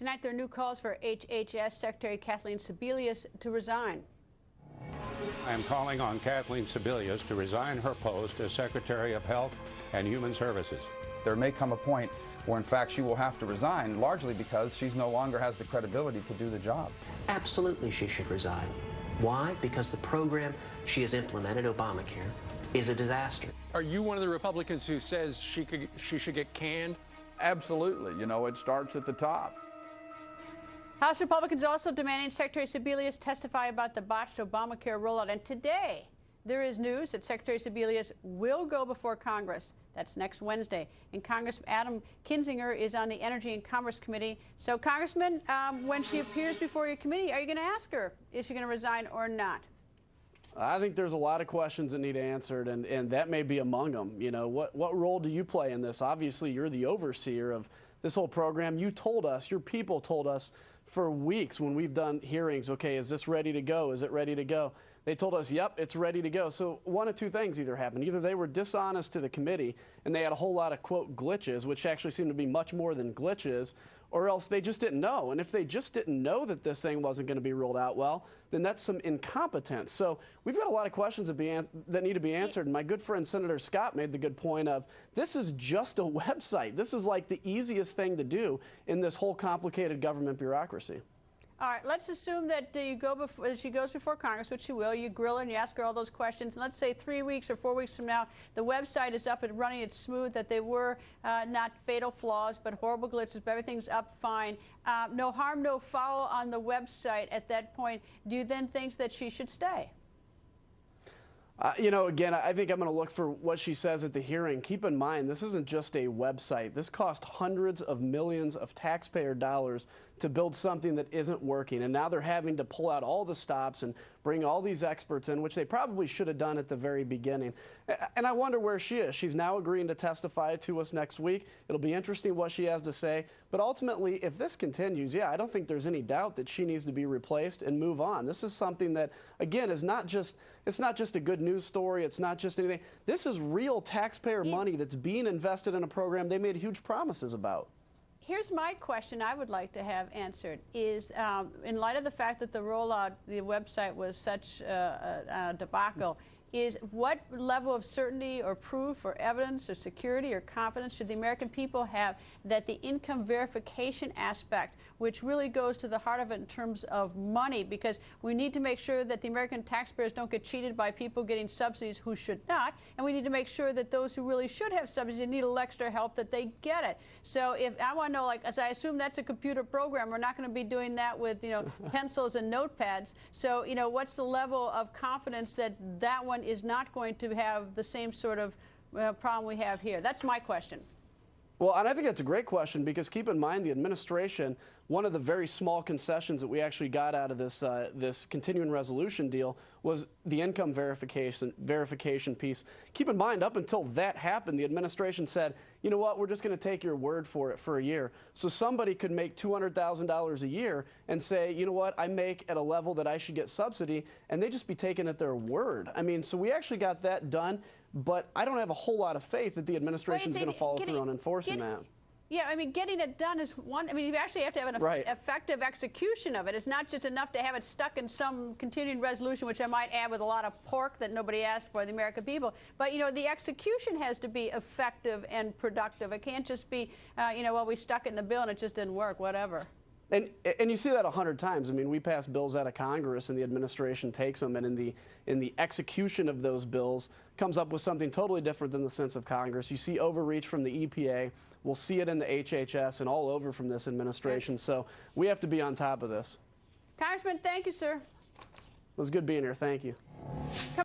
Tonight, there are new calls for HHS Secretary Kathleen Sebelius to resign. I am calling on Kathleen Sebelius to resign her post as Secretary of Health and Human Services. There may come a point where, in fact, she will have to resign, largely because she no longer has the credibility to do the job. Absolutely, she should resign. Why? Because the program she has implemented, Obamacare, is a disaster. Are you one of the Republicans who says she should get canned? Absolutely. You know, it starts at the top. House Republicans also demanding Secretary Sebelius testify about the botched Obamacare rollout. And today, there is news that Secretary Sebelius will go before Congress. That's next Wednesday. And Congressman Adam Kinzinger is on the Energy and Commerce Committee. So, Congressman, when she appears before your committee, are you going to ask her, is she going to resign or not? I think there's a lot of questions that need answered, and that may be among them. You know, what role do you play in this? Obviously, you're the overseer of this whole program. You told us, your people told us for weeks when we've done hearings, okay, is this ready to go? Is it ready to go? They told us, yep, it's ready to go. So one of two things either happened. Either they were dishonest to the committee and they had a whole lot of, quote, glitches, which actually seemed to be much more than glitches, or else they just didn't know. And if they just didn't know that this thing wasn't going to be rolled out well, then that's some incompetence. So we've got a lot of questions that need to be answered. And my good friend Senator Scott made the good point of, this is just a website. This is like the easiest thing to do in this whole complicated government bureaucracy. All right, let's assume that she goes before Congress, which she will. You grill her and you ask her all those questions. And let's say 3 weeks or 4 weeks from now, the website is up and running. It's smooth, that they were not fatal flaws, but horrible glitches, but everything's up fine. No harm, no foul on the website at that point. Do you then think that she should stay? You know, again, I think I'm going to look for what she says at the hearing. Keep in mind, this isn't just a website. This cost hundreds of millions of taxpayer dollars to build something that isn't working. And now they're having to pull out all the stops and bring all these experts in, which they probably should have done at the very beginning. And I wonder where she is. She's now agreeing to testify to us next week. It'll be interesting what she has to say. But ultimately, if this continues, yeah, I don't think there's any doubt that she needs to be replaced and move on. This is something that, again, is not just, it's not just a good news story. It's not just anything. This is real taxpayer money that's being invested in a program they made huge promises about. Here's my question I would like to have answered is, in light of the fact that the rollout, the website was such a debacle, is what level of certainty or proof or evidence or security or confidence should the American people have that the income verification aspect, which really goes to the heart of it in terms of money, because we need to make sure that the American taxpayers don't get cheated by people getting subsidies who should not, and we need to make sure that those who really should have subsidies and need a little extra help, that they get it. So if I want to know, like, as I assume that's a computer program, we're not going to be doing that with, you know, pencils and notepads. So, you know, what's the level of confidence that that one is not going to have the same sort of problem we have here? That's my question. Well, and I think that's a great question, because keep in mind the administration, one of the very small concessions that we actually got out of this this continuing resolution deal was the income verification piece. Keep in mind, up until that happened, the administration said, you know what, we're just going to take your word for it for a year. So somebody could make $200,000 a year and say, you know what, I make at a level that I should get subsidy, and they just be taken at their word. I mean, so we actually got that done. But I don't have a whole lot of faith that the administration is going to follow through on enforcing that. Yeah, I mean, getting it done is one. I mean, you actually have to have an effective execution of it. It's not just enough to have it stuck in some continuing resolution, which I might add with a lot of pork that nobody asked for, the American people. But, you know, the execution has to be effective and productive. It can't just be, you know, well, we stuck it in the bill and it just didn't work, whatever. And you see that 100 times. I mean, we pass bills out of Congress and the administration takes them, and in the execution of those bills comes up with something totally different than the sense of Congress. You see overreach from the EPA. We'll see it in the HHS and all over from this administration. So we have to be on top of this. Congressman, thank you, sir. It was good being here. Thank you.